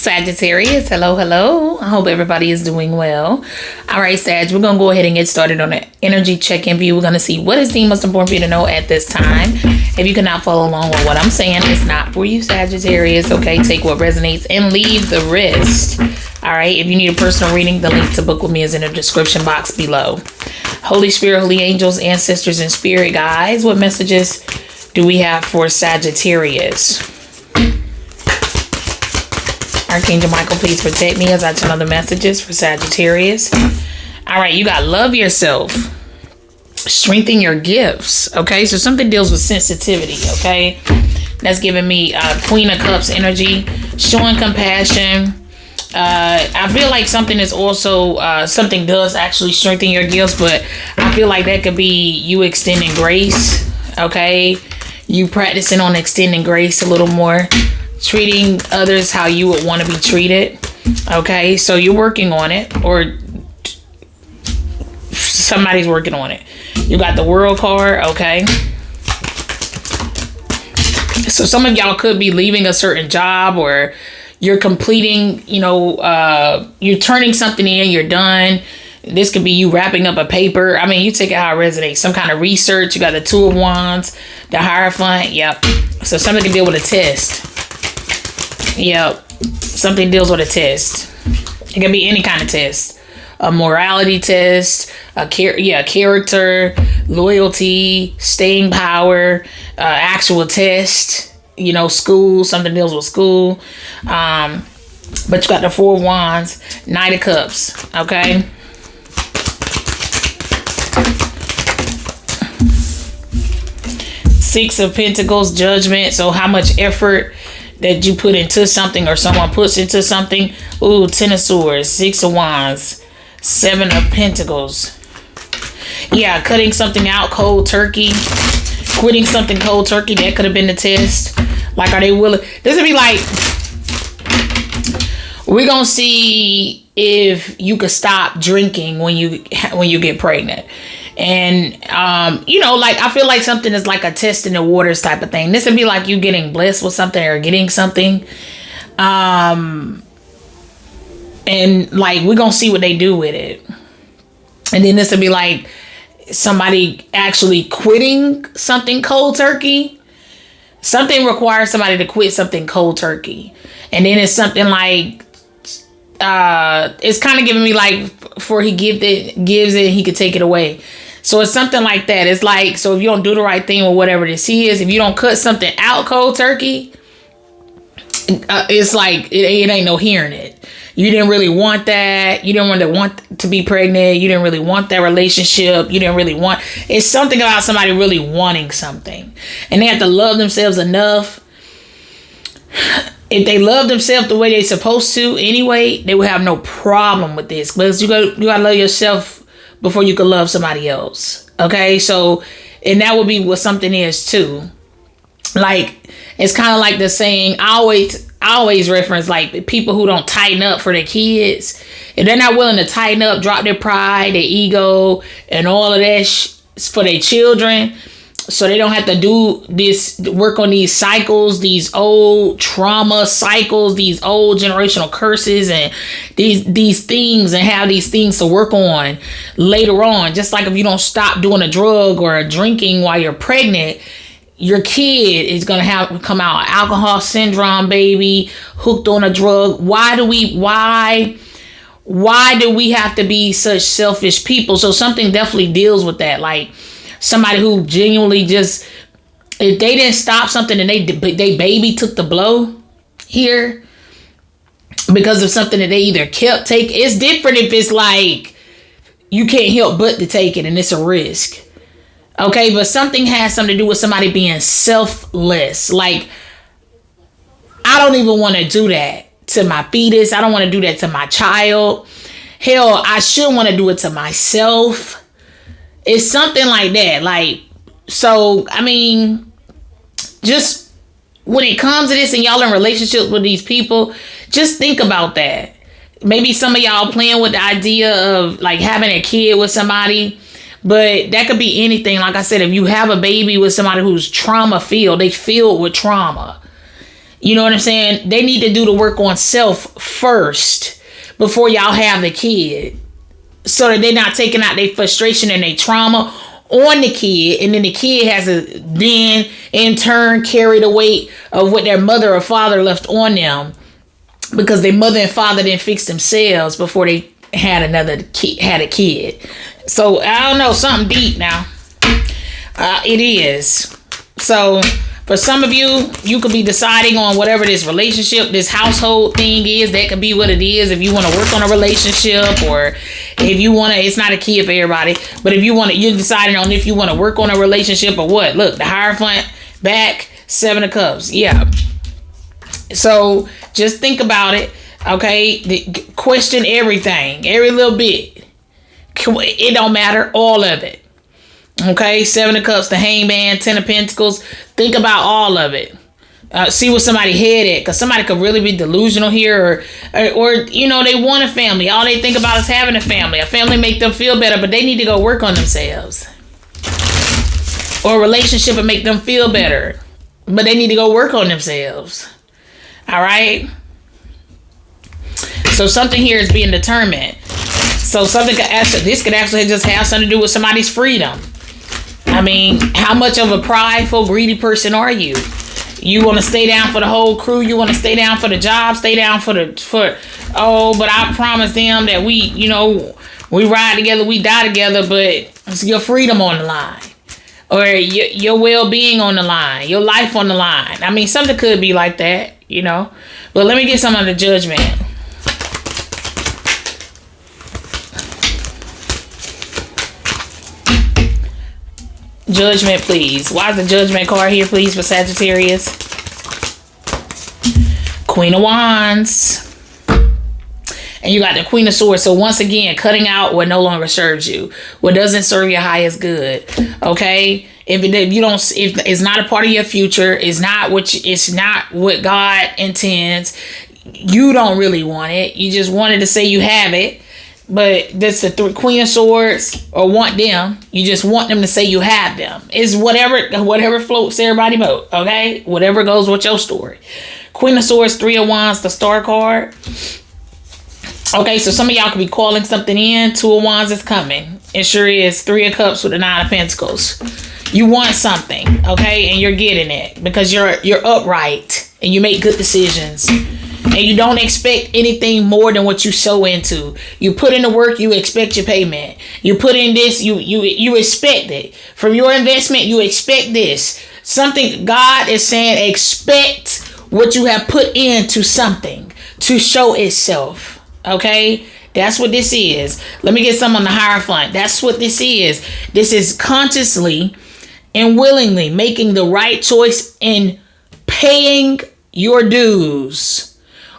Sagittarius, hello. I hope everybody is doing well. All right, Sag, we're going to go ahead and get started on the energy check-in view. We're going to see what is the most important for you to know at this time. If you cannot follow along with what I'm saying, it's not for you, Sagittarius. Okay, take what resonates and leave the rest. All right, if you need a personal reading, the link to book with me is in the description box below. Holy Spirit, holy angels, ancestors, and spirit guides, what messages do we have for Sagittarius? Archangel Michael, please protect me as I channel the messages for Sagittarius. All right, you got love yourself. Strengthen your gifts. Okay, so something deals with sensitivity. Okay, that's giving me Queen of Cups energy, showing compassion. I feel like something is also something does actually strengthen your gifts, but I feel like that could be you extending grace. Okay, you practicing on extending grace a little more. Treating others how you would want to be treated. Okay, so you're working on it, or somebody's working on it. You got the World card. Okay, so some of y'all could be leaving a certain job, or you're completing, you're turning something in, you're done. This could be you wrapping up a paper. I mean, you take it how it resonates. Some kind of research. You got the Two of Wands, the Hierophant. Yep. So something can deal with a test. Yep. Something deals with a test. It can be any kind of test. A morality test, character, loyalty, staying power, actual test, school, something deals with school. But you got the Four of Wands, Knight of Cups, okay? Six of Pentacles, Judgment. So how much effort that you put into something, or someone puts into something. Ooh, Ten of Swords, Six of Wands, Seven of Pentacles. Yeah, cutting something out cold turkey. Quitting something cold turkey. That could have been the test. Like, are they willing? This would be like, we're going to see if you could stop drinking when you get pregnant. And, I feel like something is like a test in the waters type of thing. This would be like you getting blessed with something or getting something. And like, we're going to see what they do with it. And then this would be like somebody actually quitting something cold turkey. Something requires somebody to quit something cold turkey. And then it's something like, it's kind of giving me like, before he gives it, he could take it away. So it's something like that. It's like, so if you don't do the right thing or whatever this is, if you don't cut something out cold turkey, it's like, it ain't no hearing it. You didn't really want that. You didn't want to be pregnant. You didn't really want that relationship. You didn't really want, it's something about somebody really wanting something. And they have to love themselves enough. If they love themselves the way they're supposed to anyway, they will have no problem with this. Because you gotta love yourself before you can love somebody else. Okay, so, and that would be what something is too. Like, it's kind of like the saying, I always reference like people who don't tighten up for their kids. If they're not willing to tighten up, drop their pride, their ego, and all of that for their children, so they don't have to do this, work on these cycles, these old trauma cycles, these old generational curses, and these things, and have these things to work on later on. Just like if you don't stop doing a drug or a drinking while you're pregnant, your kid is going to come out alcohol syndrome, baby, hooked on a drug. Why do we have to be such selfish people? So something definitely deals with that. Like, somebody who genuinely just, if they didn't stop something and they baby took the blow here because of something that they either kept taking. It's different if it's like you can't help but to take it and it's a risk. Okay, but something has something to do with somebody being selfless. Like, I don't even want to do that to my fetus. I don't want to do that to my child. Hell, I should want to do it to myself. It's something like that. Like, so, I mean, just when it comes to this and y'all in relationships with these people, just think about that. Maybe some of y'all playing with the idea of like having a kid with somebody, but that could be anything. Like I said, if you have a baby with somebody who's trauma filled, they filled with trauma. You know what I'm saying? They need to do the work on self first before y'all have the kid, so that they're not taking out their frustration and their trauma on the kid, and then the kid has to then in turn carry the weight of what their mother or father left on them, because their mother and father didn't fix themselves before they had a kid. So I don't know, something deep now. It is. So for some of you, you could be deciding on whatever this relationship, this household thing is. That could be what it is. If you want to work on a relationship, or if you want to, it's not a key for everybody, but if you want to, you're deciding on if you want to work on a relationship or what. Look, the Hierophant back, 7 of Cups. Yeah. So just think about it. Okay. Question everything, every little bit. It don't matter. All of it. Okay, 7 of Cups, the Hangman, 10 of Pentacles. Think about all of it. See what somebody head at, because somebody could really be delusional here, or you know, they want a family. All they think about is having a family. A family make them feel better, but they need to go work on themselves. Or a relationship would make them feel better, but they need to go work on themselves. All right. So something here is being determined. So this could actually just have something to do with somebody's freedom. I mean, how much of a prideful, greedy person are you? You want to stay down for the whole crew? You want to stay down for the job? Stay down but I promised them that we ride together, we die together, but it's your freedom on the line. Or your well-being on the line, your life on the line. I mean, something could be like that, you know. But let me get some of the Judgment. Judgment, please. Why is the Judgment card here, please, for Sagittarius? Queen of Wands. And you got the Queen of Swords. So once again, cutting out what no longer serves you, what doesn't serve your highest good. Okay, if it's not a part of your future, it's not what God intends. You don't really want it. You just wanted to say you have it. But that's the Queen of Swords, or want them. You just want them to say you have them. It's whatever floats everybody boat. Okay, whatever goes with your story. Queen of Swords, 3 of Wands, the Star card. Okay, so some of y'all could be calling something in. 2 of Wands is coming. It sure is. 3 of Cups with the 9 of Pentacles. You want something, okay, and you're getting it because you're upright and you make good decisions. And you don't expect anything more than what you sow into. You put in the work, you expect your payment. You put in this, you expect it. From your investment, you expect this. Something, God is saying, expect what you have put into something to show itself. Okay? That's what this is. Let me get some on the Hierophant. That's what this is. This is consciously and willingly making the right choice in paying your dues.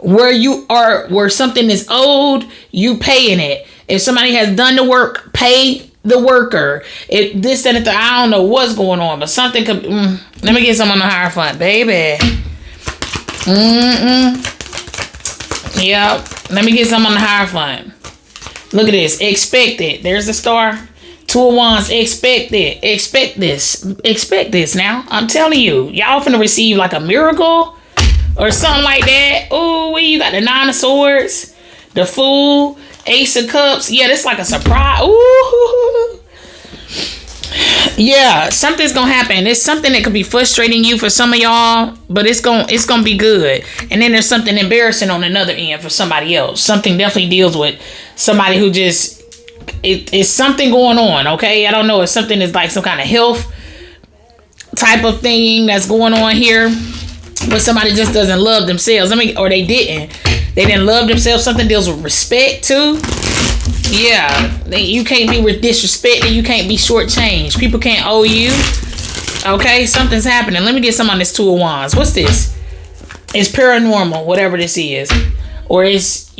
Where something is owed, you paying it. If somebody has done the work, pay the worker. If this, that, and I don't know what's going on, but something could. Let me get some on the Hierophant, baby. Yep. Let me get some on the Hierophant. Look at this. Expect it. There's the Star. 2 of Wands. Expect it. Expect this. Expect this. Now, I'm telling you, y'all finna receive like a miracle. Or something like that. Ooh, you got the 9 of Swords, the Fool, Ace of Cups. Yeah, that's like a surprise. Ooh. Yeah, something's gonna happen. It's something that could be frustrating you for some of y'all, but it's gonna be good. And then there's something embarrassing on another end for somebody else. Something definitely deals with somebody who just it's something going on. Okay, I don't know if something is like some kind of health type of thing that's going on here. But somebody just doesn't love themselves. Or they didn't love themselves. Something deals with respect too. Yeah, you can't be disrespected. You can't be shortchanged. People can't owe you. Okay, something's happening. Let me get some on this 2 of Wands. What's this? It's paranormal, whatever this is, or it's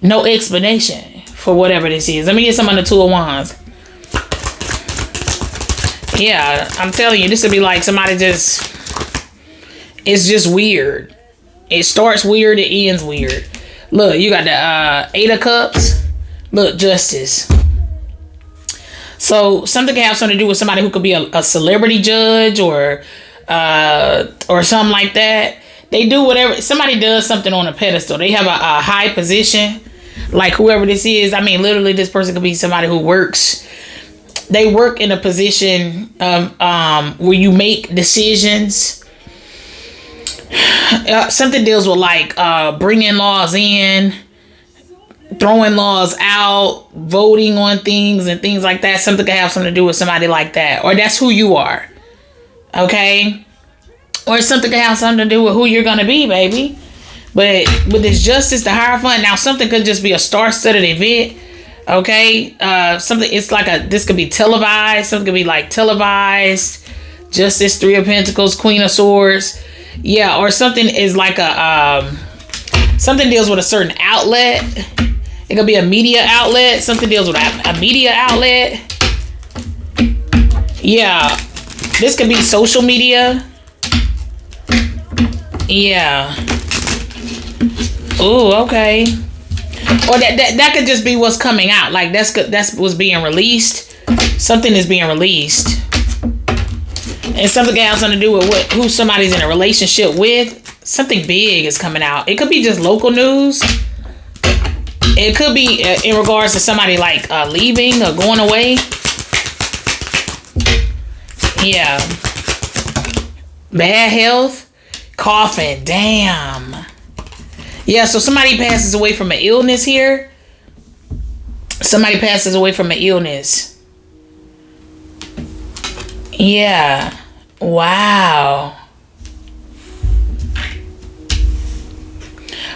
no explanation for whatever this is. Let me get some on the 2 of Wands. Yeah, I'm telling you, this would be like somebody it's just weird. It starts weird, it ends weird. Look, you got the 8 of Cups. Look, Justice. So something can have something to do with somebody who could be a celebrity judge or something like that. They do whatever. Somebody does something on a pedestal. They have a high position, like whoever this is. I mean, literally, this person could be somebody who works. They work in a position where you make decisions. Something deals with like bringing laws in, throwing laws out, voting on things and things like that. Something can have something to do with somebody like that, or that's who you are. Okay. Or something can have something to do with who you're going to be, baby. But with this justice, the Hierophant, now something could just be a star-studded event. Okay. Something, it's like this could be televised. Something could be like televised. Justice, Three of Pentacles, Queen of Swords. Yeah. Or something is like something deals with a certain outlet. It could be a media outlet. Something deals with a media outlet. Yeah. This could be social media. Yeah. Oh, okay. Or that could just be what's coming out. Like that's what's being released. Something is being released, and something can have something to do with who somebody's in a relationship with. Something big is coming out. It could be just local news. It could be in regards to somebody like leaving or going away. Yeah. Bad health. Coughing. Damn. Yeah, so somebody passes away from an illness here. Somebody passes away from an illness. Yeah. Wow.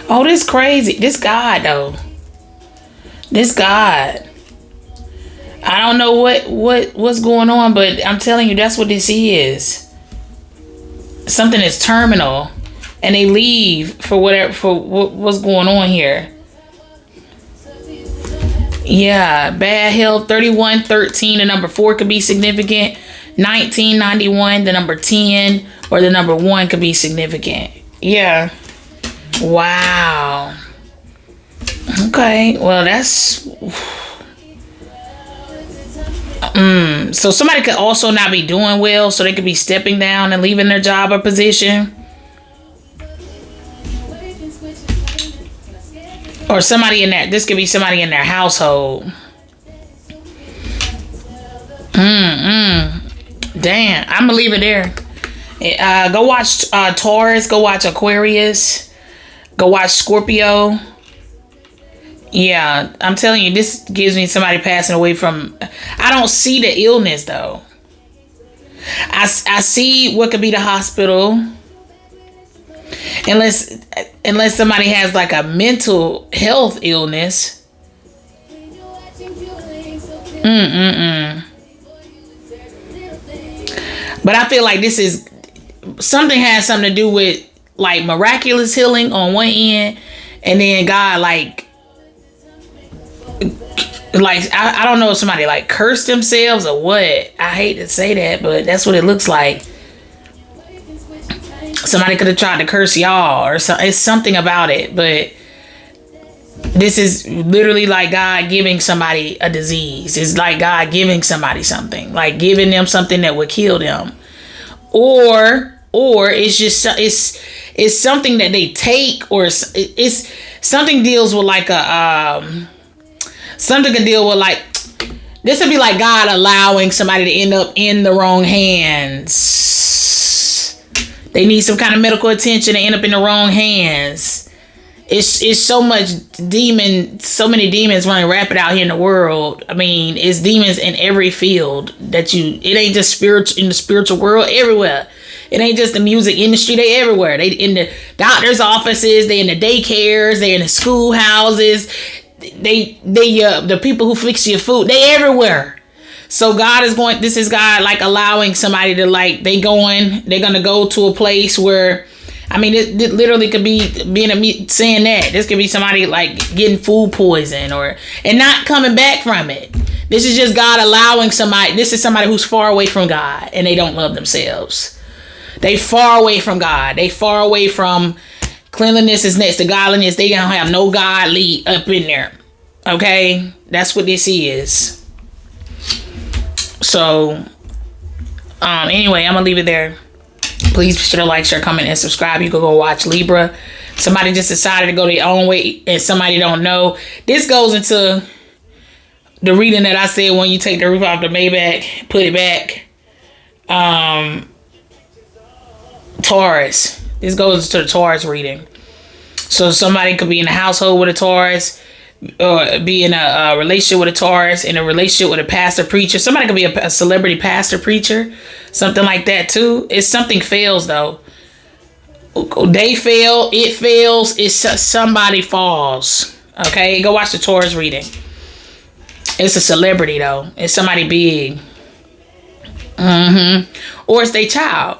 Oh, this crazy. This God, though. This God. I don't know what's going on, but I'm telling you, that's what this is. Something is terminal, and they leave for what's going on here. Yeah, bad health. 3113, the number 4 could be significant. 1991, the number 10 or the number 1 could be significant. Yeah. Wow. Okay. Well, that's. So somebody could also not be doing well, so they could be stepping down and leaving their job or position. Or somebody in that, this could be somebody in their household. Damn, I'm gonna leave it there. Go watch Taurus, go watch Aquarius, go watch Scorpio. Yeah, I'm telling you, this gives me somebody passing away from. I don't see the illness though. I see what could be the hospital, unless somebody has like a mental health illness. But I feel like this is something has something to do with like miraculous healing on one end, and then God like I don't know if somebody like cursed themselves or what. I hate to say that, but that's what it looks like. Somebody could have tried to curse y'all or so. It's something about it, but this is literally like God giving somebody a disease. It's like God giving somebody something, like giving them something that would kill them, or it's just it's something that they take, or it's something deals with like a something could deal with like this would be like God allowing somebody to end up in the wrong hands. They need some kind of medical attention and end up in the wrong hands. It's so much so many demons running rapid out here in the world. I mean, it's demons in every field it ain't just spiritual in the spiritual world, everywhere. It ain't just the music industry, they everywhere. They in the doctor's offices, they in the daycares, they in the schoolhouses, the people who fix your food, they everywhere. So this is God like allowing somebody to like, they're gonna go to a place where, I mean, it literally could be saying that. This could be somebody like getting food poison and not coming back from it. This is just God allowing somebody, this is somebody who's far away from God and they don't love themselves. They far away from God. They far away from cleanliness is next to godliness. They don't have no godly up in there. Okay? That's what this is. So, anyway, I'm gonna leave it there. Please be sure to like, share, comment, and subscribe. You can go watch Libra. Somebody just decided to go their own way and somebody don't know. This goes into the reading that I said when you take the roof off the Maybach, put it back. Taurus. This goes to the Taurus reading. So somebody could be in a household with a Taurus, or be in a relationship with a Taurus, in a relationship with a pastor preacher. Somebody could be a celebrity pastor preacher, something like that too. It's something fails though. They fail, it fails, it's somebody falls. Okay, go watch the Taurus reading. It's a celebrity though. It's somebody big. Or it's their child.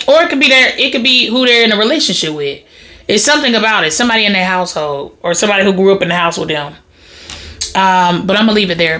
Or it could be who they're in a relationship with. It's something about it. Somebody in their household or somebody who grew up in the house with them. But I'm going to leave it there.